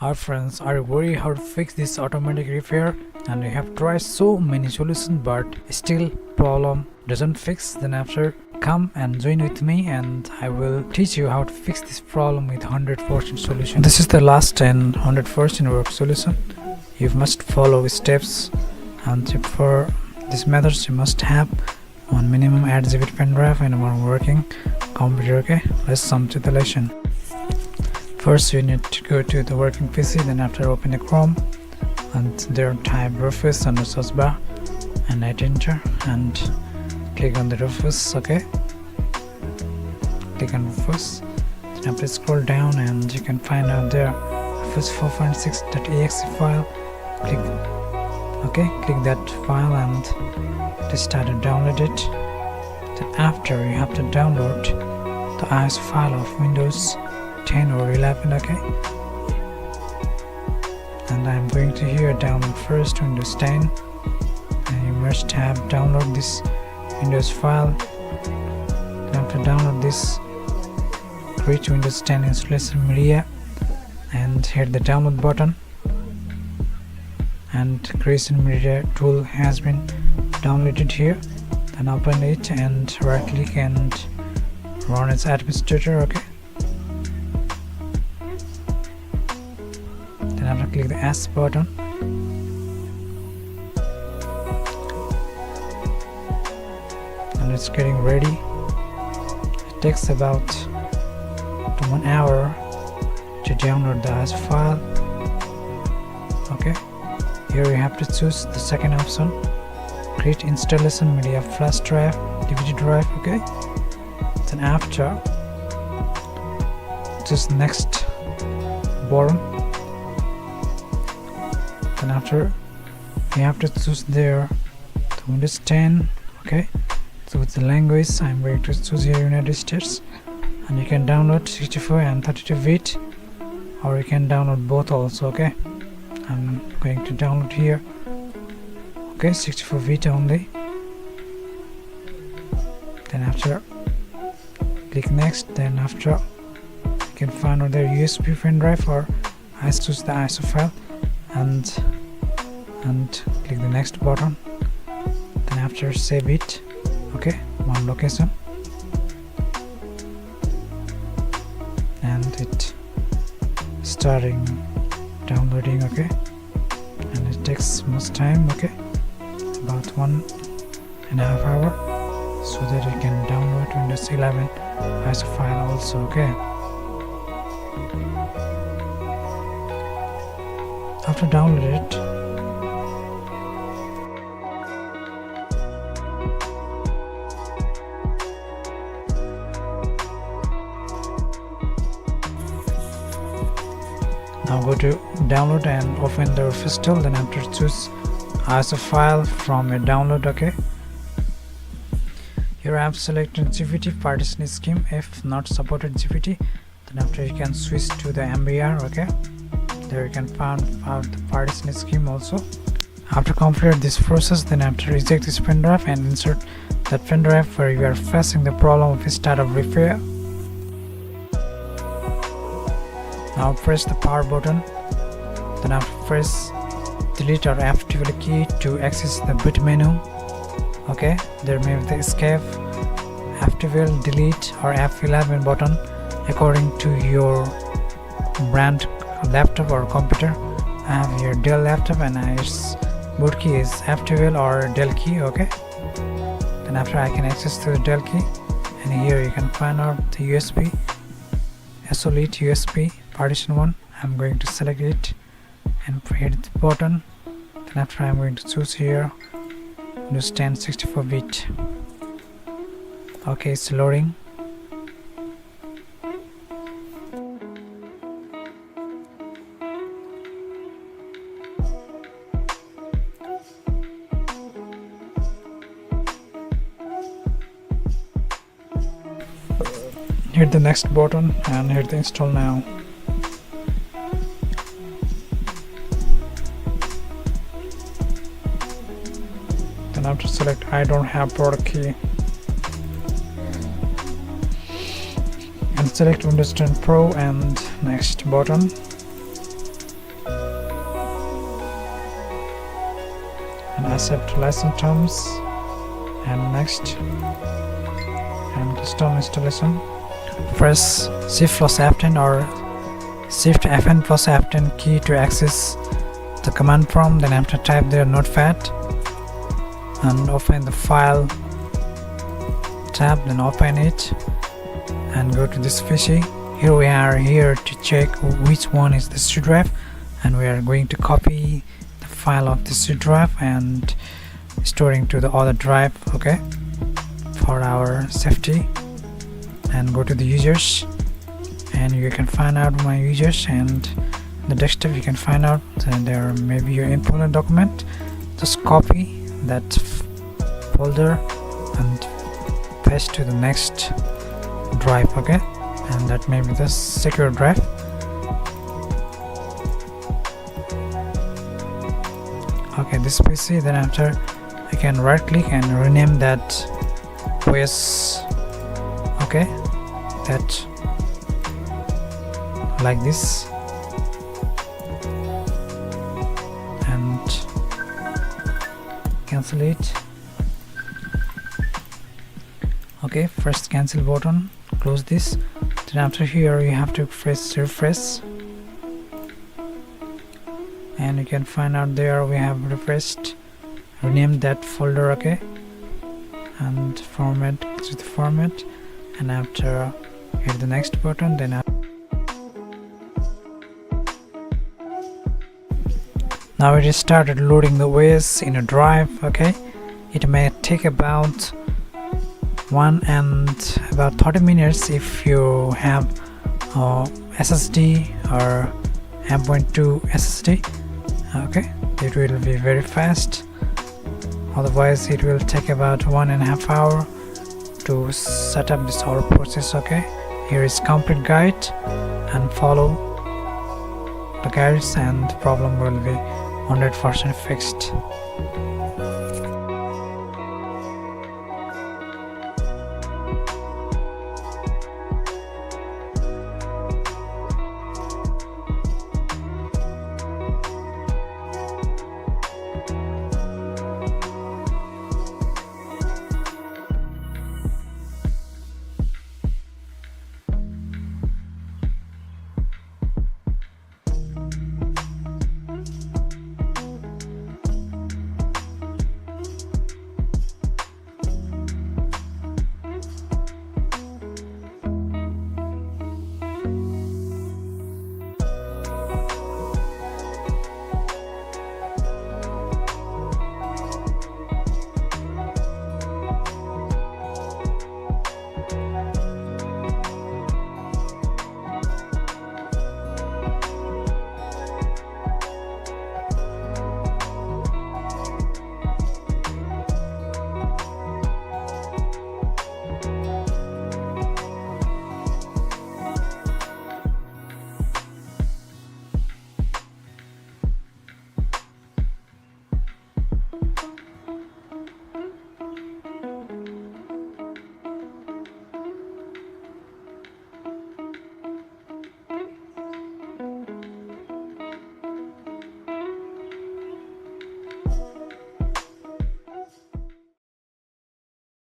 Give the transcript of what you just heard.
Our friends, are you worried how to fix this automatic repair and you have tried so many solutions but still problem doesn't fix? Then after, come and join with me and I will teach you how to fix this problem with 100% solution. This is the last and 100% work solution. You must follow steps, and for these methods you must have one minimum 8 GB pen drive and one working computer. Okay, let's jump to the lesson. First you need to go to the working PC, then after open a Chrome and there type Rufus on the search bar and hit enter and click on the Rufus. Okay, click on Rufus, then after scroll down and you can find out there Rufus 4.6.exe file. Click that file and just start to download it. Then after you have to download the acer file of Windows 10 or 11. Okay, and I'm going to here download first Windows 10, and you must have download this Windows file. Then after download this, create Windows 10 installation media and hit the download button, and creation media tool has been downloaded here. Then open it and right click and run as administrator. Okay, then after click the S button and it's getting ready. It takes about 1 hour to download the acer file. Okay, here you have to choose the second option, create installation media flash drive, DVD drive. Okay, then after choose next button. Then after you have to choose there the Windows 10. Okay, so with the language I'm going to choose here United States, and you can download 64 and 32-bit or you can download both also. Okay, I'm going to download here 64-bit only. Then after click next, then after you can find other USB pen drive or I choose the acer file and click the next button. Then after save it. Okay, one location, and it starting downloading. Okay, and it takes much time. Okay, about 1.5 hours, so that you can download Windows 11 acer file also. Okay, after download it, now go to download and open the Rufus tool. Then after choose acer file from a download. Okay, here I have selected GPT partition scheme. If not supported GPT, then after you can switch to the MBR. Okay, there you can find out the partition scheme also. After complete this process, then after reject this pen drive and insert that pen drive where you are facing the problem of startup repair. Now press the power button, then after press delete or F12 key to access the boot menu. Okay, there may be the escape, F12, delete or F11 button according to your brand laptop or computer. I have your Dell laptop and its boot key is F12 or Dell key. Okay, then after I can access to the Dell key, and here you can find out the USB, SOLID USB partition 1. I'm going to select it and hit the button. Then after I'm going to choose here Windows 10 64-bit. Okay, it's loading. Hit the next button and hit the install now. Then I have to select I don't have product key and select Windows 10 Pro and next button. accept license terms, and next, and custom installation. Press Shift plus F10 or Shift Fn plus F10 key to access the command prompt. Then after type there notepad and open the file tab, then open it and go to this PC. Here we are here to check which one is the C drive, and we are going to copy the file of the C drive and storing to the other drive, okay, for our safety. And go to the users, and you can find out my users, and the desktop you can find out there may be your important document. Just copy that folder and paste to the next drive, okay, and that may be the secure drive. Okay, this PC. Then after I can right click and rename that OS, okay, that like this, and cancel it. Okay, first cancel button, close this. Then after here you have to press refresh, and you can find out there we have refreshed, rename that folder, okay, and format to the format, and after hit the next button. Then now it is started loading the OS in a drive, okay. It may take about 30 minutes if you have SSD or M.2 SSD, okay. It will be very fast, otherwise it will take about 1.5 hours to set up this whole process, okay. Here is complete guide, and follow the guides and the problem will be 100% fixed.